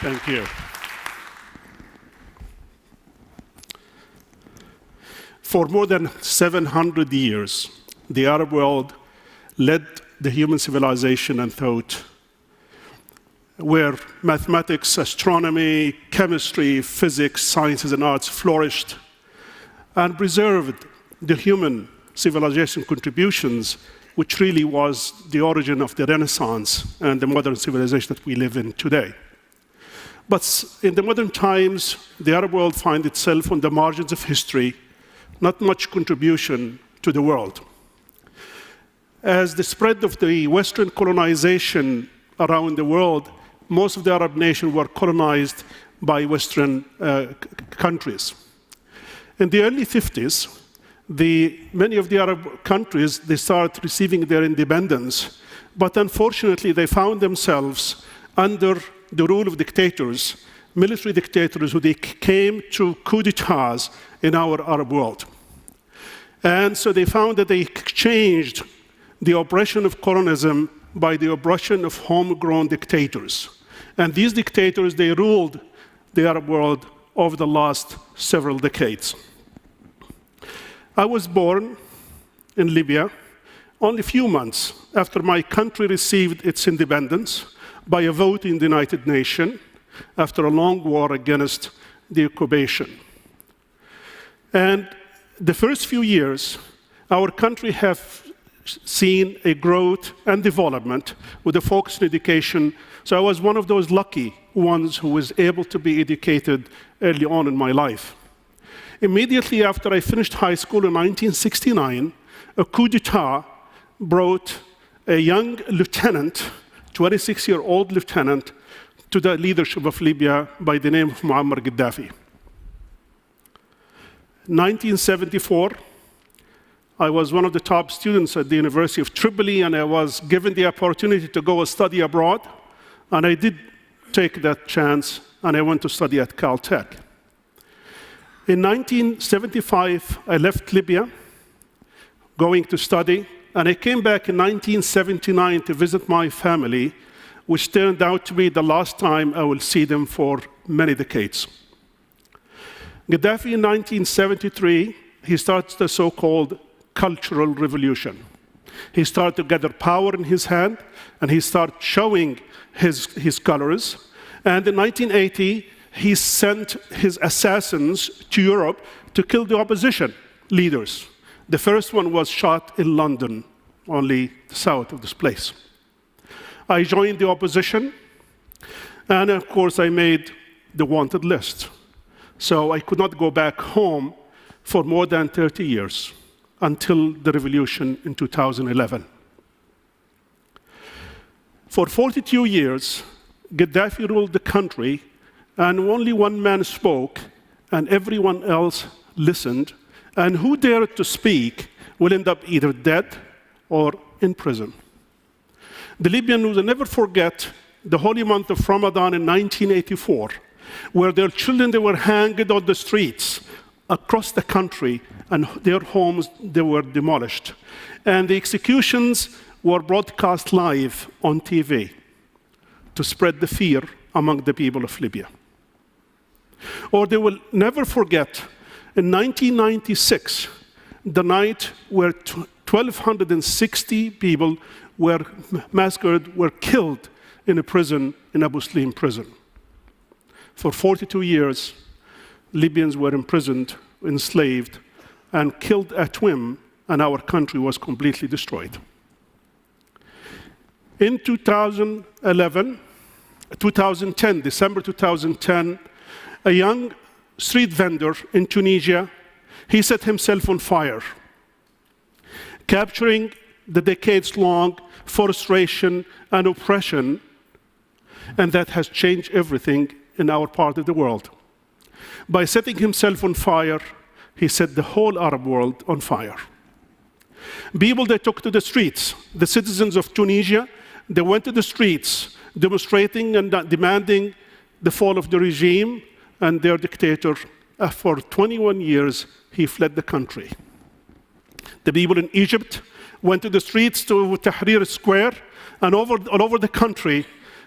Thank you. For more than 700 years, the Arab world led the human civilization and thought, where mathematics, astronomy, chemistry, physics, sciences, and arts flourished and preserved the human civilization contributions, which really was the origin of the Renaissance and the modern civilization that we live in today. But in the modern times, the Arab world finds itself on the margins of history, not much contribution to the world. As the spread of the Western colonization around the world, most of the Arab nations were colonized by Western countries. In the early 50s, many of the Arab countries, they started receiving their independence, but unfortunately they found themselves under the rule of dictators, military dictators, who they came to coup d'etats in our Arab world. And so they found that they exchanged the oppression of colonialism by the oppression of homegrown dictators. And these dictators, they ruled the Arab world over the last several decades. I was born in Libya only a few months after my country received its independence by a vote in the United Nations after a long war against the occupation. And the first few years, our country have seen a growth and development with a focus on education. So I was one of those lucky ones who was able to be educated early on in my life. Immediately after I finished high school in 1969, a coup d'etat brought a young lieutenant, 26-year-old lieutenant, to the leadership of Libya by the name of Muammar Gaddafi. 1974, I was one of the top students at the University of Tripoli, and I was given the opportunity to go study abroad. And I did take that chance, and I went to study at Caltech. In 1975, I left Libya, going to study, and I came back in 1979 to visit my family, which turned out to be the last time I will see them for many decades. Gaddafi in 1973, he starts the so-called cultural revolution. He started to gather power in his hand, and he started showing his colors. And in 1980, he sent his assassins to Europe to kill the opposition leaders. The first one was shot in London, only south of this place. I joined the opposition, and of course I made the wanted list. So I could not go back home for more than 30 years, until the revolution in 2011. For 42 years, Gaddafi ruled the country, and only one man spoke, and everyone else listened, and who dared to speak will end up either dead or in prison. The Libyans will never forget the holy month of Ramadan in 1984, where their children, they were hanged on the streets across the country, and their homes, they were demolished. And the executions were broadcast live on TV to spread the fear among the people of Libya. Or they will never forget, in 1996, the night where 1,260 people were massacred, were killed in a prison, in Abu Slim prison. For 42 years, Libyans were imprisoned, enslaved, and killed at whim, and our country was completely destroyed. In 2010, December 2010, a young street vendor in Tunisia, he set himself on fire, capturing the decades-long frustration and oppression, and that has changed everything in our part of the world. By setting himself on fire, he set the whole Arab world on fire. People, they took to the streets. The citizens of Tunisia, they went to the streets, demonstrating and demanding the fall of the regime and their dictator. For 21 years, he fled the country. The people in Egypt went to the streets to Tahrir Square and all over the country.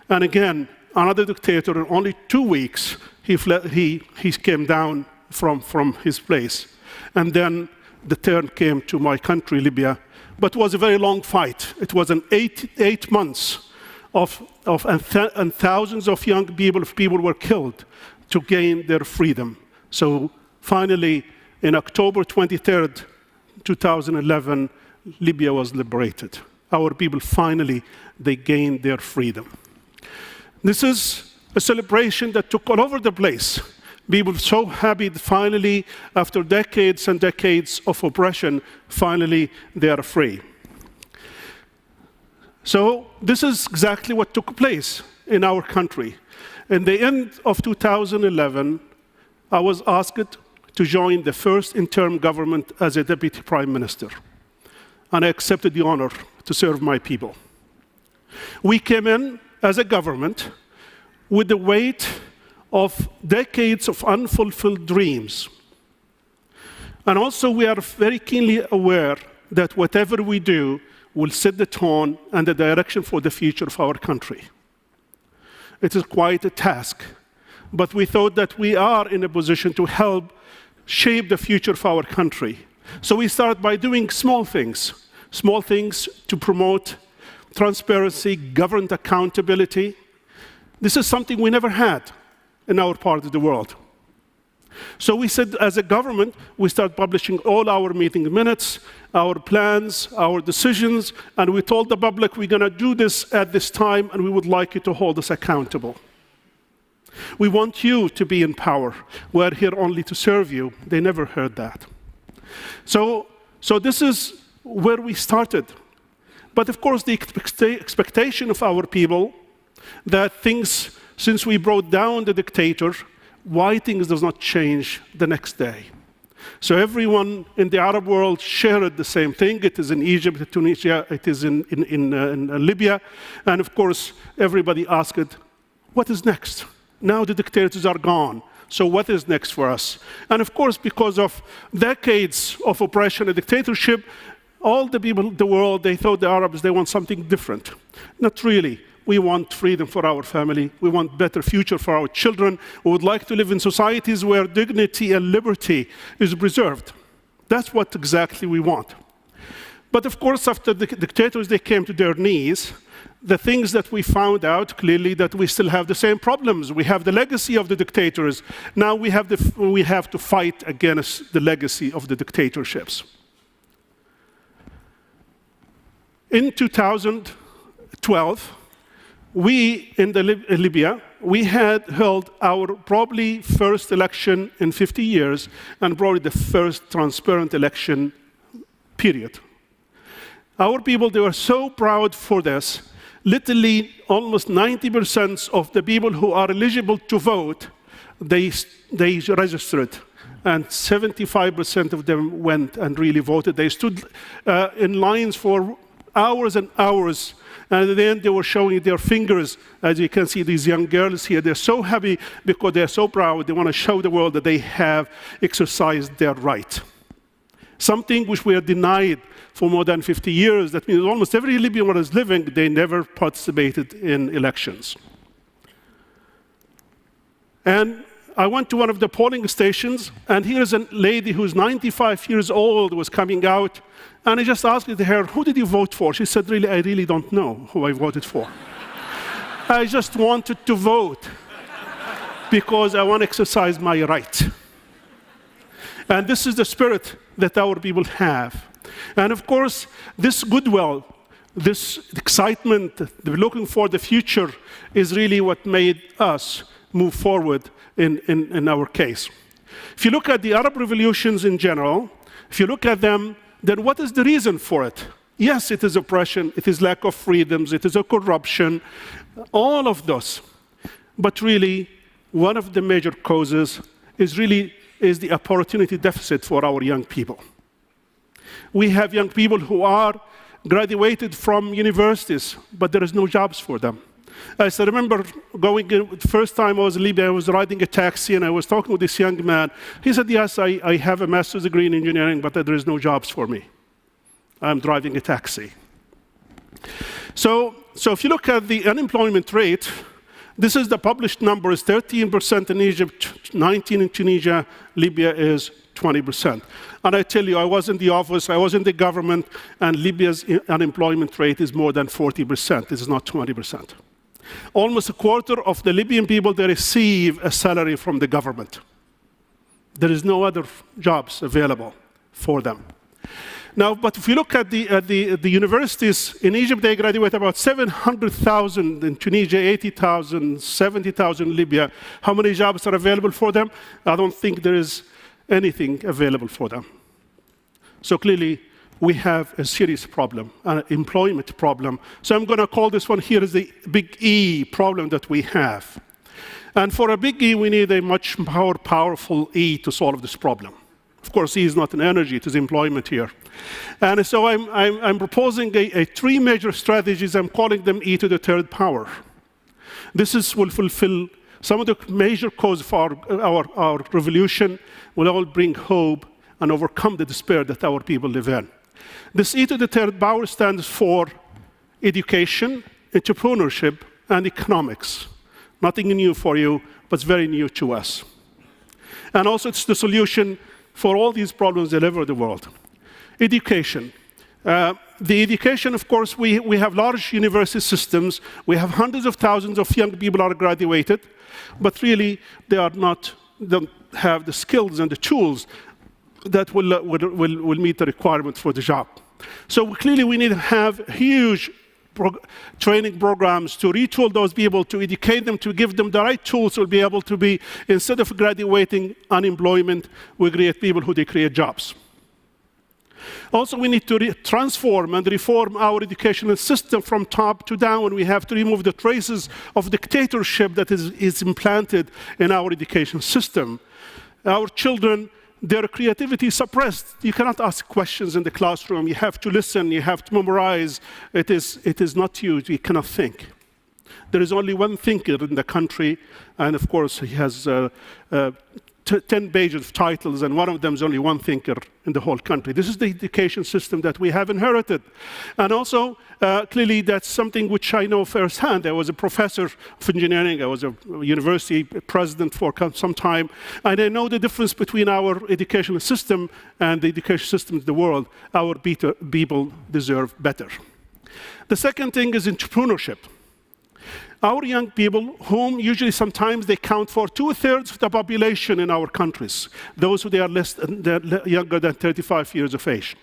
And again, another dictator, in only 2 weeks, he came down from his place. And then the turn came to my country, Libya. But it was a very long fight. It was an 8 months and thousands of young people were killed to gain their freedom. So finally, in October 23rd, 2011, Libya was liberated. Our people finally, they gained their freedom. This is a celebration that took all over the place. People were so happy that finally, after decades and decades of oppression, finally they are free. So this is exactly what took place in our country. In the end of 2011, I was asked to join the first interim government as a deputy prime minister. And I accepted the honor to serve my people. We came in as a government with the weight of decades of unfulfilled dreams. And also we are very keenly aware that whatever we do will set the tone and the direction for the future of our country. It is quite a task, but we thought that we are in a position to help shape the future of our country. So we started by doing small things to promote transparency, government accountability. This is something we never had in our part of the world. So we said, as a government, we start publishing all our meeting minutes, our plans, our decisions, and we told the public we're going to do this at this time, and we would like you to hold us accountable. We want you to be in power. We're here only to serve you. They never heard that. So this is where we started. But of course, the expectation of our people that things, since we brought down the dictator, why things does not change the next day. So everyone in the Arab world shared the same thing. It is in Egypt, Tunisia, it is in Libya. And of course, everybody asked, what is next? Now the dictators are gone. So what is next for us? And of course, because of decades of oppression and dictatorship, all the people in the world, they thought the Arabs, they want something different. Not really. We want freedom for our family. We want better future for our children. We would like to live in societies where dignity and liberty is preserved. That's what exactly we want. But of course, after the dictators, they came to their knees, the things that we found out clearly that we still have the same problems. We have the legacy of the dictators. Now we have to fight against the legacy of the dictatorships. In 2012, we, in Libya, we had held our probably first election in 50 years, and probably the first transparent election, period. Our people, they were so proud for this. Literally, almost 90% of the people who are eligible to vote, they registered. And 75% of them went and really voted. They stood in lines for hours and hours. And at the end, they were showing their fingers. As you can see, these young girls here, they're so happy because they're so proud. They want to show the world that they have exercised their right. Something which we are denied for more than 50 years. That means almost every Libyan who is living, they never participated in elections. And I went to one of the polling stations, and here's a lady who's 95 years old was coming out. And I just asked her, who did you vote for? She said, really, I really don't know who I voted for. I just wanted to vote because I want to exercise my right. And this is the spirit that our people have. And of course, this goodwill, this excitement, looking for the future is really what made us move forward in our case. If you look at the Arab revolutions in general, if you look at them, then what is the reason for it? Yes, it is oppression, it is lack of freedoms, it is a corruption, all of those. But really, one of the major causes is the opportunity deficit for our young people. We have young people who are graduated from universities, but there is no jobs for them. I still remember going in, the first time I was in Libya, I was riding a taxi and I was talking with this young man. He said, yes, I have a master's degree in engineering, but there is no jobs for me. I'm driving a taxi. So if you look at the unemployment rate, This is the published numbers, 13% in Egypt, 19% in Tunisia, Libya is 20%. And I tell you, I was in the office, I was in the government, and Libya's unemployment rate is more than 40%. It's not 20%. Almost a quarter of the Libyan people, they receive a salary from the government. There is no other jobs available for them. Now, but if you look at the universities, in Egypt they graduate about 700,000, in Tunisia 80,000, 70,000 in Libya. How many jobs are available for them? I don't think there is anything available for them. So clearly, we have a serious problem, an employment problem. So I'm going to call this one here as the big E problem that we have. And for a big E, we need a much more powerful E to solve this problem. Of course, E is not an energy, it is employment here. And so I'm proposing three major strategies. I'm calling them E to the third power. This will fulfill some of the major causes for our revolution, will all bring hope and overcome the despair that our people live in. This E to the third power stands for education, entrepreneurship, and economics. Nothing new for you, but it's very new to us. And also it's the solution for all these problems all over the world. Education. The education, of course, we have large university systems. We have hundreds of thousands of young people are graduated, but really they don't have the skills and the tools that will meet the requirement for the job. So clearly we need to have huge training programs to retool those people, to educate them, to give them the right tools to be able to be, instead of graduating unemployment, we create people who they create jobs. Also, we need to transform and reform our educational system from top to down. We have to remove the traces of dictatorship that is implanted in our education system. Our children, their creativity is suppressed. You cannot ask questions in the classroom. You have to listen. You have to memorize. It is not you. You cannot think. There is only one thinker in the country, and of course, he has 10 pages of titles, and one of them is only one thinker in the whole country. This is the education system that we have inherited. And also, clearly, that's something which I know firsthand. I was a professor of engineering. I was a university president for some time. And I know the difference between our educational system and the education system in the world. Our people deserve better. The second thing is entrepreneurship. Our young people, whom usually sometimes they count for 2/3 of the population in our countries, those who they're younger than 35 years of age.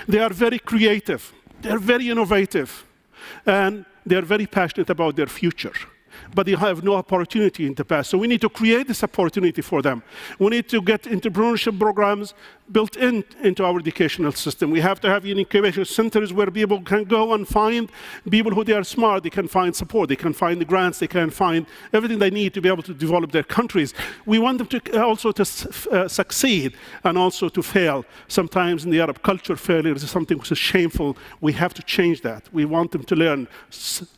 They are very creative, they're very innovative, and they're very passionate about their future. But they have no opportunity in the past. So we need to create this opportunity for them. We need to get entrepreneurship programs built into our educational system. We have to have incubation centers where people can go and find people who they are smart. They can find support. They can find the grants. They can find everything they need to be able to develop their countries. We want them to also to succeed and also to fail. Sometimes in the Arab culture, failure is something which is shameful. We have to change that. We want them to learn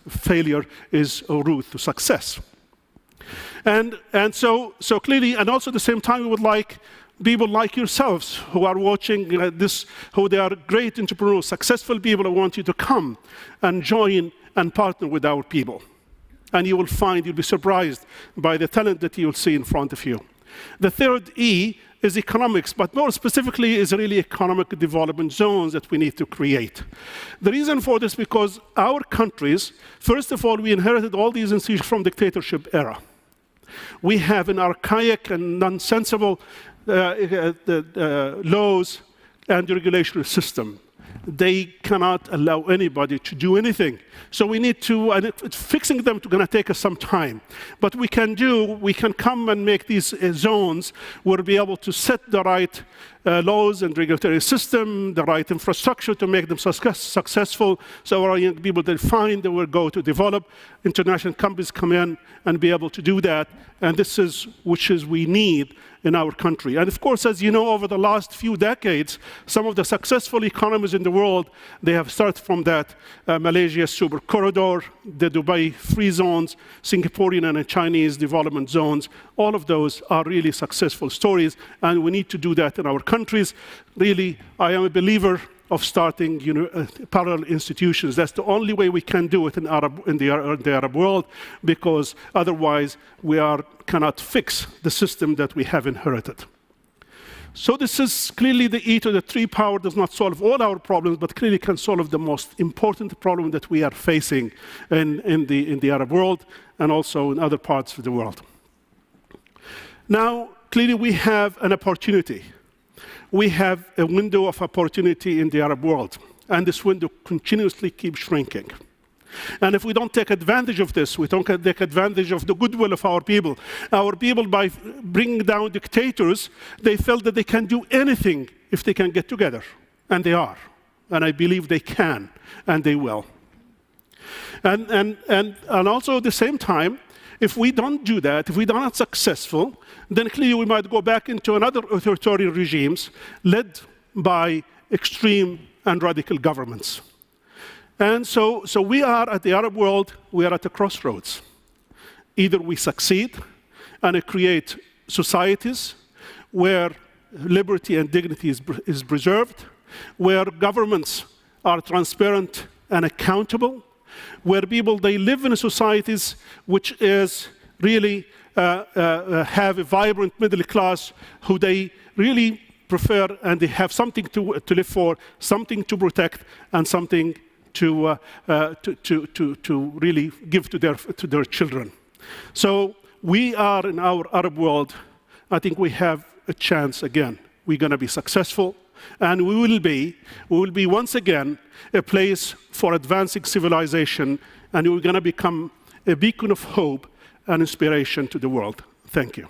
failure is a route to success. And so clearly, and also at the same time, we would like people like yourselves who are watching this, who they are great entrepreneurs, successful people. I want you to come and join and partner with our people. And you will find, you'll be surprised by the talent that you'll see in front of you. The third E is economics, but more specifically is really economic development zones that we need to create. The reason for this, because our countries, first of all, we inherited all these institutions from dictatorship era. We have an archaic and nonsensical laws and regulatory system. They cannot allow anybody to do anything. So we need to, and fixing them is going to take us some time. But we can come and make these zones where we'll be able to set the right laws and regulatory system, the right infrastructure to make them successful. So our young people, they find they will go to develop. International companies come in and be able to do that. And this is which we need in our country. And of course, as you know, over the last few decades, some of the successful economies in the world, they have started from that Malaysia Super Corridor, the Dubai Free Zones, Singaporean and Chinese development zones. All of those are really successful stories, and we need to do that in our countries. Really, I am a believer of starting parallel institutions. That's the only way we can do it in the Arab world, because otherwise we cannot fix the system that we have inherited. So this is clearly the E to the 3 power does not solve all our problems, but clearly can solve the most important problem that we are facing in the Arab world and also in other parts of the world. Now, clearly we have an opportunity. We have a window of opportunity in the Arab world, and this window continuously keeps shrinking. And if we don't take advantage of this, we don't take advantage of the goodwill of our people, by bringing down dictators, they felt that they can do anything if they can get together. And they are. And I believe they can, and they will. And also at the same time, if we don't do that, if we are not successful, then clearly we might go back into another authoritarian regimes led by extreme and radical governments. And so we are at the Arab world, we are at a crossroads. Either we succeed and create societies where liberty and dignity is preserved, where governments are transparent and accountable, where people, they live in societies which is really have a vibrant middle class who they really prefer, and they have something to live for, something to protect, and something to really give to their children. So we are in our Arab world, I think we have a chance again. We're going to be successful, and we will be once again a place for advancing civilization, and we're going to become a beacon of hope and inspiration to the world. Thank you.